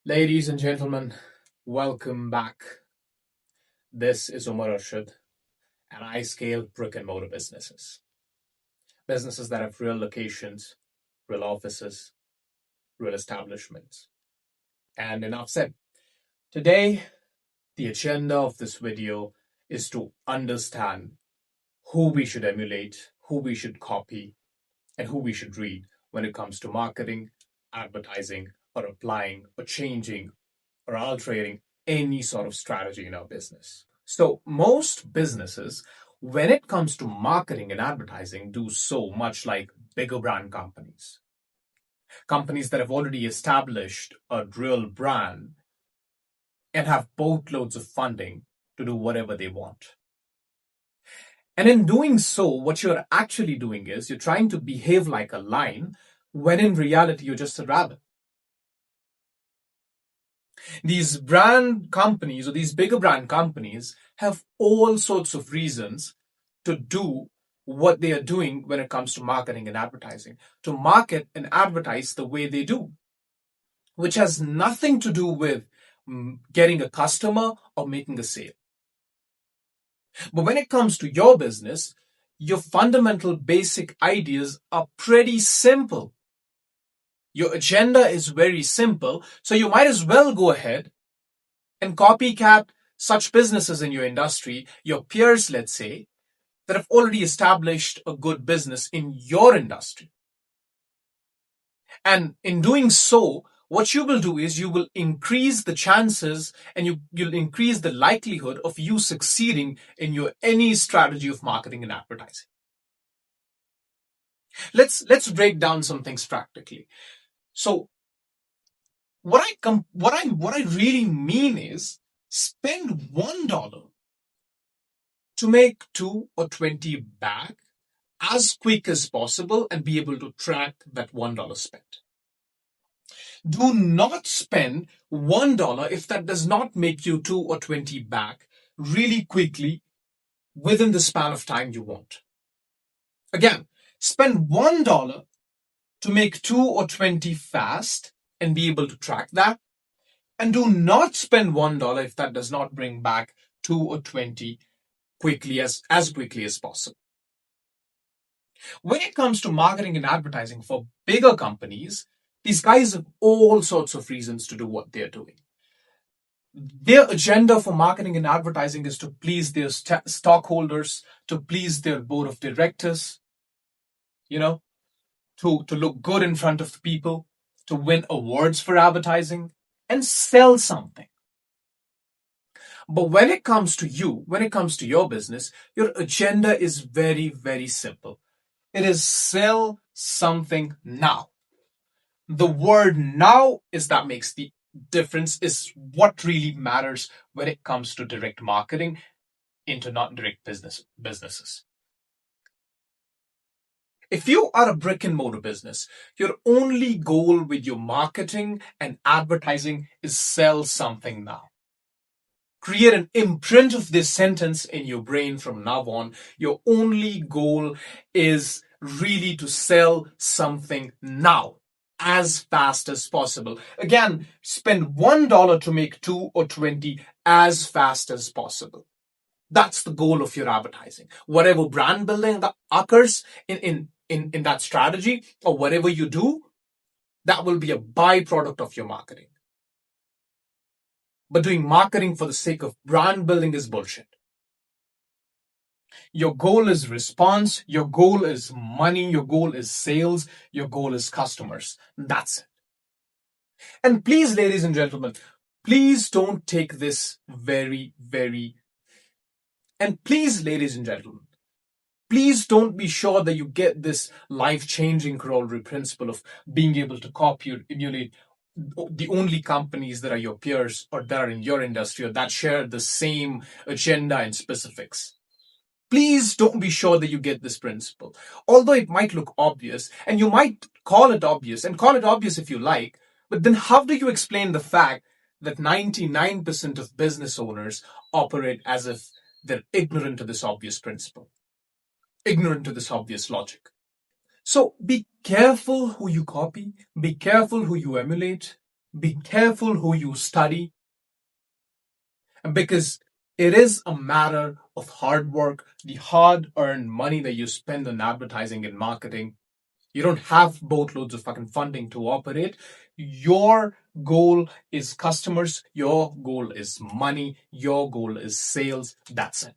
Ladies and gentlemen, welcome back. This is Umar Arshad, and I scale brick and mortar businesses. Businesses that have real locations, real offices, real establishments. And enough said. Today, the agenda of this video is to understand who we should emulate, who we should copy, and who we should read when it comes to marketing, advertising, or applying, or changing, or altering any sort of strategy in our business. So, most businesses, when it comes to marketing and advertising, do so much like bigger brand companies. Companies that have already established a real brand and have boatloads of funding to do whatever they want. And in doing so, what you're actually doing is you're trying to behave like a lion when in reality you're just a rabbit. These brand companies or these bigger brand companies have all sorts of reasons to do what they are doing when it comes to marketing and advertising, to market and advertise the way they do, which has nothing to do with getting a customer or making a sale. But when it comes to your business, your fundamental basic ideas are pretty simple. Your agenda is very simple, so you might as well go ahead and copycat such businesses in your industry, your peers, let's say, that have already established a good business in your industry. And in doing so, what you will do is you will increase the chances and you'll increase the likelihood of you succeeding in your any strategy of marketing and advertising. Let's break down some things practically. So what I really mean is spend $1 to make 2 or 20 back as quick as possible and be able to track that $1 spent. Do not spend $1 if that does not make you 2 or 20 back really quickly within the span of time you want. Again, spend $1 to make 2 or 20 fast and be able to track that. And do not spend $1 if that does not bring back 2 or 20 quickly as quickly as possible. When it comes to marketing and advertising for bigger companies, these guys have all sorts of reasons to do what they're doing. Their agenda for marketing and advertising is to please their stockholders, to please their board of directors, to look good in front of the people, to win awards for advertising, and sell something. But when it comes to you, when it comes to your business, your agenda is very, very simple. It is sell something now. The word now is that makes the difference, is what really matters when it comes to direct marketing into not direct businesses. If you are a brick and mortar business, your only goal with your marketing and advertising is sell something now. Create an imprint of this sentence in your brain from now on. Your only goal is really to sell something now as fast as possible. Again, spend $1 to make 2 or 20 as fast as possible. That's the goal of your advertising. Whatever brand building that occurs in that strategy or whatever you do, that will be a byproduct of your marketing. But doing marketing for the sake of brand building is bullshit. Your goal is response, your goal is money, your goal is sales, your goal is customers. That's it. And please, ladies and gentlemen, please don't take this and please, ladies and gentlemen, please don't be sure that you get this life-changing corollary principle of being able to copy or emulate the only companies that are your peers or that are in your industry or that share the same agenda and specifics. Please don't be sure that you get this principle. Although it might look obvious, and you might call it obvious, and call it obvious if you like, but then how do you explain the fact that 99% of business owners operate as if they're ignorant to this obvious principle, ignorant to this obvious logic? So be careful who you copy, be careful who you emulate, Be careful who you study, because it is a matter of hard work, the hard earned money that you spend on advertising and marketing. You don't have boatloads of fucking funding to operate. Your goal is customers. Your goal is money. Your goal is sales. That's it.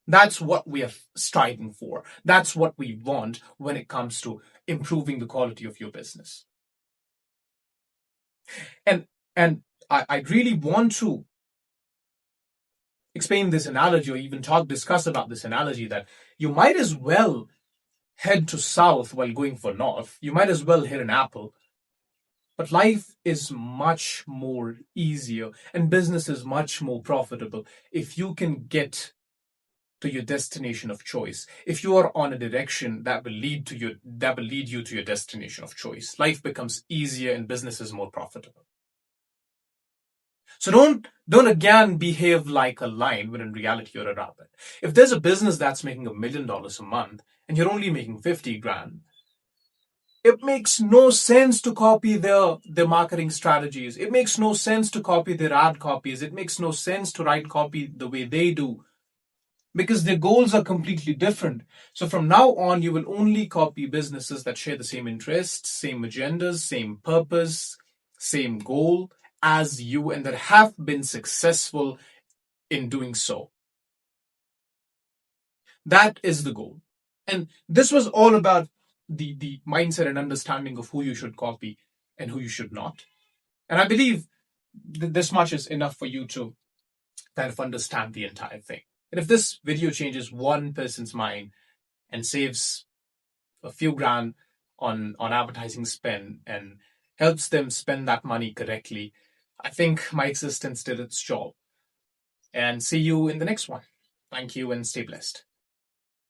That's what we are striving for. That's what we want when it comes to improving the quality of your business. And I really want to explain this analogy, or even discuss about this analogy, that you might as well head to south while going for north. You might as well hit an apple. But life is much more easier and business is much more profitable if you can get to your destination of choice. If you are on a direction that will lead you to your destination of choice, life becomes easier and business is more profitable. So don't again behave like a lion when in reality you're a rabbit. If there's a business that's making $1 million a month and you're only making 50 grand, it makes no sense to copy their marketing strategies. It makes no sense to copy their ad copies. It makes no sense to write copy the way they do, because their goals are completely different. So from now on, you will only copy businesses that share the same interests, same agendas, same purpose, same goal as you, and that have been successful in doing so. That is the goal. And this was all about the mindset and understanding of who you should copy and who you should not. And I believe this much is enough for you to kind of understand the entire thing. And if this video changes one person's mind and saves a few grand on advertising spend and helps them spend that money correctly, I think my existence did its job. And see you in the next one. Thank you and stay blessed.